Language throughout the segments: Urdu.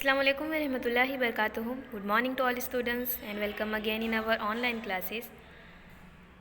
Assalamu alaikum wa rahmatullahi wa barakatuh. Good morning to all students and welcome again in our online classes.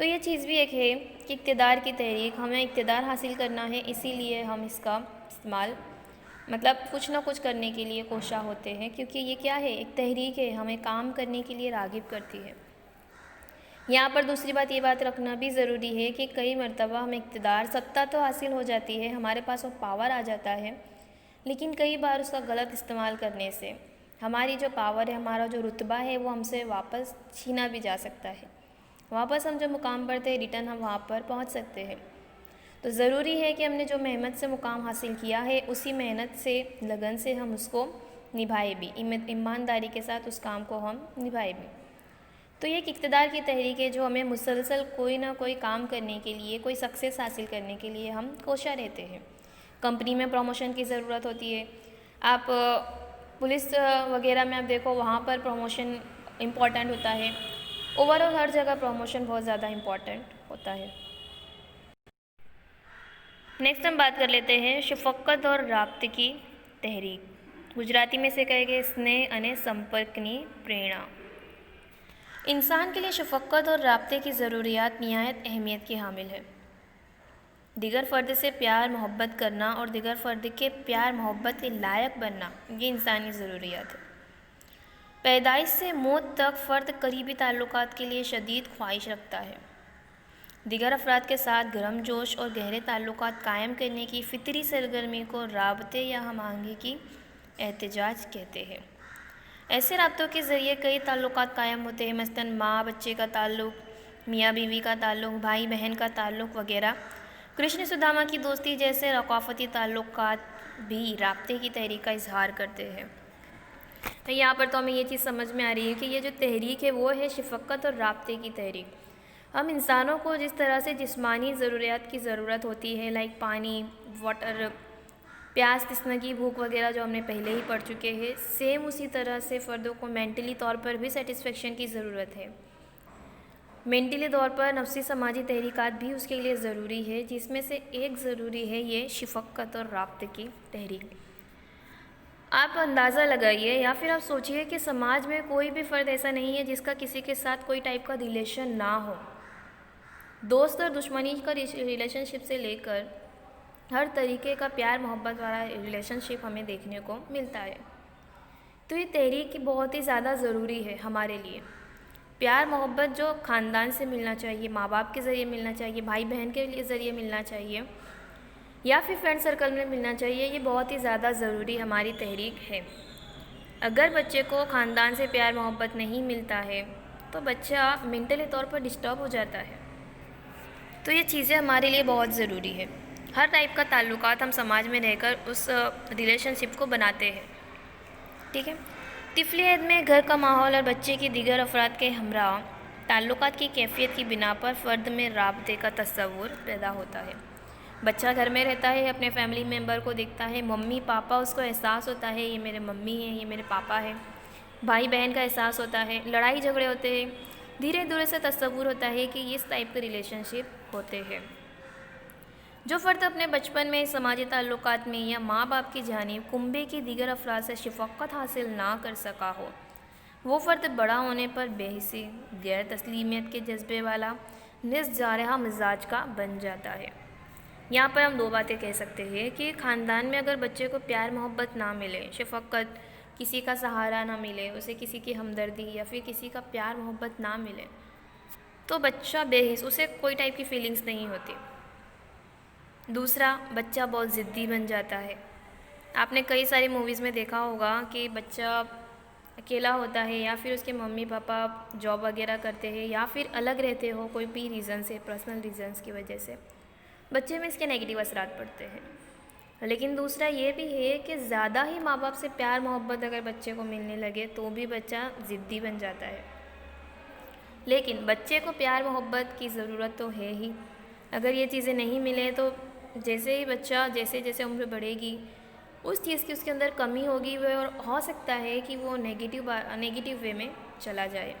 تو یہ چیز بھی ایک ہے کہ اقتدار کی تحریک، ہمیں اقتدار حاصل کرنا ہے، اسی لیے ہم اس کا استعمال مطلب کچھ نہ کچھ کرنے کے لیے کوشاں ہوتے ہیں، کیونکہ یہ کیا ہے، ایک تحریک ہے، ہمیں کام کرنے کے لیے راغب کرتی ہے۔ یہاں پر دوسری بات یہ بات رکھنا بھی ضروری ہے کہ کئی مرتبہ ہمیں اقتدار، سطح تو حاصل ہو جاتی ہے، ہمارے پاس وہ پاور آ جاتا ہے، لیکن کئی بار اس کا غلط استعمال کرنے سے ہماری جو پاور ہے، ہمارا جو رتبہ ہے، وہ ہم سے واپس چھینا بھی جا سکتا ہے۔ واپس ہم جو مقام پر تھے، ریٹرن ہم وہاں پر پہنچ سکتے ہیں۔ تو ضروری ہے کہ ہم نے جو محنت سے مقام حاصل کیا ہے، اسی محنت سے، لگن سے ہم اس کو نبھائے بھی، ایمانداری کے ساتھ اس کام کو ہم نبھائے بھی۔ تو یہ ایک اقتدار کی تحریک ہے جو ہمیں مسلسل کوئی نہ کوئی کام کرنے کے لیے، کوئی سکسیس حاصل کرنے کے لیے ہم کوشاں رہتے ہیں۔ کمپنی میں پروموشن کی ضرورت ہوتی ہے، آپ پولیس وغیرہ میں آپ دیکھو، وہاں پر پروموشن امپورٹنٹ ہوتا ہے۔ اوور آل ہر جگہ پروموشن بہت زیادہ امپورٹنٹ ہوتا ہے۔ نیکسٹ ہم بات کر لیتے ہیں شفقت اور رابطے کی تحریک۔ گجراتی میں سے کہے گے اسنیہ انے سمپرکنی پریرنا۔ انسان کے لیے شفقت اور رابطے کی ضروریات نہایت اہمیت کی حامل ہے۔ دیگر فرد سے پیار محبت کرنا اور دیگر فرد کے پیار محبت کے لائق بننا، یہ انسانی ضروریات ہے۔ پیدائش سے موت تک فرد قریبی تعلقات کے لیے شدید خواہش رکھتا ہے۔ دیگر افراد کے ساتھ گرم جوش اور گہرے تعلقات قائم کرنے کی فطری سرگرمی کو رابطے یا ہم آہنگی کی احتجاج کہتے ہیں۔ ایسے رابطوں کے ذریعے کئی تعلقات قائم ہوتے ہیں، مثلاً ماں بچے کا تعلق، میاں بیوی کا تعلق، بھائی بہن کا تعلق وغیرہ۔ کرشن سداما کی دوستی جیسے ثقافتی تعلقات بھی رابطے کی تحریک کا اظہار کرتے ہیں۔ یہاں پر تو ہمیں یہ چیز سمجھ میں آ رہی ہے کہ یہ جو تحریک ہے وہ ہے شفقت اور رابطے کی تحریک۔ ہم انسانوں کو جس طرح سے جسمانی ضروریات کی ضرورت ہوتی ہے، لائک پانی، واٹر، پیاس، تشنگی، بھوک وغیرہ جو ہم نے پہلے ہی پڑھ چکے ہیں، سیم اسی طرح سے فردوں کو مینٹلی طور پر بھی سیٹسفیکشن کی ضرورت ہے۔ مینٹلی طور پر نفسی سماجی تحریکات بھی اس کے لیے ضروری ہے، جس میں سے ایک ضروری ہے یہ شفقت اور رابطے کی تحریک۔ آپ اندازہ لگائیے یا پھر آپ سوچئے کہ سماج میں کوئی بھی فرد ایسا نہیں ہے جس کا کسی کے ساتھ کوئی ٹائپ کا ریلیشن نہ ہو۔ دوست اور دشمنی کا ریلیشن شپ سے لے کر ہر طریقے کا پیار محبت والا ریلیشن شپ ہمیں دیکھنے کو ملتا ہے۔ تو یہ تحریک بہت ہی زیادہ ضروری ہے ہمارے لیے۔ پیار محبت جو خاندان سے ملنا چاہیے، ماں باپ کے ذریعے ملنا چاہیے، بھائی بہن کے ذریعے ملنا چاہیے، یا پھر فرینڈ سرکل میں ملنا چاہیے، یہ بہت ہی زیادہ ضروری ہماری تحریک ہے۔ اگر بچے کو خاندان سے پیار محبت نہیں ملتا ہے تو بچہ مینٹلی طور پر ڈسٹرب ہو جاتا ہے۔ تو یہ چیزیں ہمارے لیے بہت ضروری ہے۔ ہر ٹائپ کا تعلقات ہم سماج میں رہ کر اس ریلیشن شپ کو بناتے ہیں، ٹھیک ہے۔ طفلی عہد میں گھر کا ماحول اور بچے کی دیگر افراد کے ہمراہ تعلقات کی کیفیت کی بنا پر فرد میں رابطے کا تصور پیدا ہوتا ہے۔ بچہ گھر میں رہتا ہے، اپنے فیملی ممبر کو دیکھتا ہے، ممی پاپا، اس کو احساس ہوتا ہے یہ میرے ممی ہیں، یہ میرے پاپا ہیں۔ بھائی بہن کا احساس ہوتا ہے، لڑائی جھگڑے ہوتے ہیں، دھیرے دھیرے سے تصور ہوتا ہے کہ اس ٹائپ کے ریلیشن شپ ہوتے ہیں۔ جو فرد اپنے بچپن میں سماجی تعلقات میں یا ماں باپ کی جانب کنبے کی دیگر افراد سے شفقت حاصل نہ کر سکا ہو، وہ فرد بڑا ہونے پر بے حسی، غیر تسلیمیت کے جذبے والا، نصف جارحہ مزاج کا بن جاتا ہے۔ یہاں پر ہم دو باتیں کہہ سکتے ہیں کہ خاندان میں اگر بچے کو پیار محبت نہ ملے، شفقت، کسی کا سہارا نہ ملے، اسے کسی کی ہمدردی یا پھر کسی کا پیار محبت نہ ملے، تو بچہ بے حس، اسے کوئی ٹائپ کی فیلنگز نہیں ہوتی۔ دوسرا، بچہ بہت ضدی بن جاتا ہے۔ آپ نے کئی ساری موویز میں دیکھا ہوگا کہ بچہ اکیلا ہوتا ہے یا پھر اس کے ممی پاپا جاب وغیرہ کرتے ہیں یا پھر الگ رہتے ہو کوئی بھی ریزن سے، پرسنل ریزنز کی وجہ سے، بچے میں اس کے نیگیٹو اثرات پڑتے ہیں۔ لیکن دوسرا یہ بھی ہے کہ زیادہ ہی ماں باپ سے پیار محبت اگر بچے کو ملنے لگے تو بھی بچہ ضدی بن جاتا ہے۔ لیکن بچے کو پیار محبت کی ضرورت تو ہے ہی، اگر یہ چیزیں نہیں ملیں تو جیسے ہی بچہ جیسے جیسے عمر بڑھے گی اس چیز کی اس کے اندر کمی ہوگی، اور ہو سکتا ہے کہ وہ نیگیٹو وے میں چلا جائے۔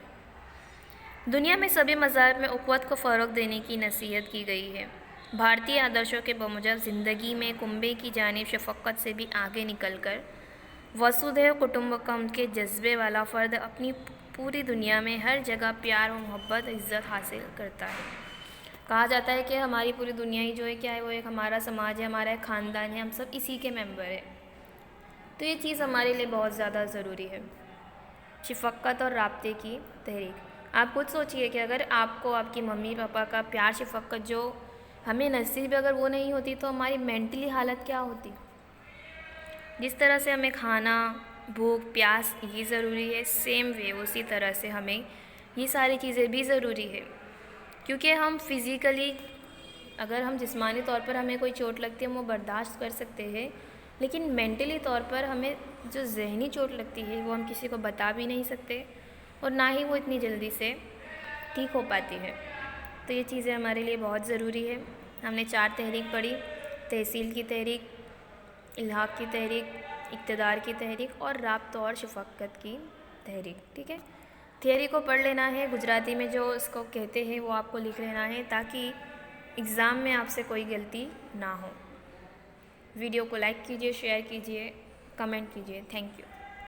دنیا میں سبھی مذاہب میں اخوت کو فروغ دینے کی نصیحت کی گئی ہے۔ بھارتی آدرشوں کے بموجب زندگی میں کنبے کی جانب شفقت سے بھی آگے نکل کر وسودھیو کٹمبکم کے جذبے والا فرد اپنی پوری دنیا میں ہر جگہ پیار و محبت عزت حاصل کرتا ہے۔ کہا جاتا ہے کہ ہماری پوری دنیا ہی جو ہے کیا ہے، وہ ایک ہمارا سماج ہے، ہمارا ایک خاندان ہے، ہم سب اسی کے ممبر ہیں. تو یہ چیز ہمارے لیے بہت زیادہ ضروری ہے. شفقت اور رابطے کی تحریک. آپ خود سوچئے کہ اگر آپ کو آپ کی ممی پاپا کا پیار شفقت جو ہمیں نصیب، اگر وہ نہیں ہوتی تو ہماری مینٹلی حالت کیا ہوتی. جس طرح سے ہمیں کھانا، بھوک، پیاس یہ ضروری ہے، سیم وے اسی طرح سے ہمیں یہ ساری چیزیں بھی ضروری ہے. کیونکہ ہم فزیکلی، اگر ہم جسمانی طور پر ہمیں کوئی چوٹ لگتی ہے ہم وہ برداشت کر سکتے ہیں، لیکن مینٹلی طور پر ہمیں جو ذہنی چوٹ لگتی ہے وہ ہم کسی کو بتا بھی نہیں سکتے، اور نہ ہی وہ اتنی جلدی سے ٹھیک ہو پاتی ہے. تو یہ چیزیں ہمارے لیے بہت ضروری ہے. ہم نے 4 تحریک پڑھی: تحصیل کی تحریک، الحاق کی تحریک، اقتدار کی تحریک، اور رابطہ اور شفقت کی تحریک. ٹھیک ہے، تھیوری کو پڑھ لینا ہے، گجراتی میں جو اس کو کہتے ہیں وہ آپ کو لکھ لینا ہے تاکہ ایگزام میں آپ سے کوئی غلطی نہ ہو. ویڈیو کو لائک کیجیے، شیئر کیجیے، کمنٹ کیجیے. Thank you.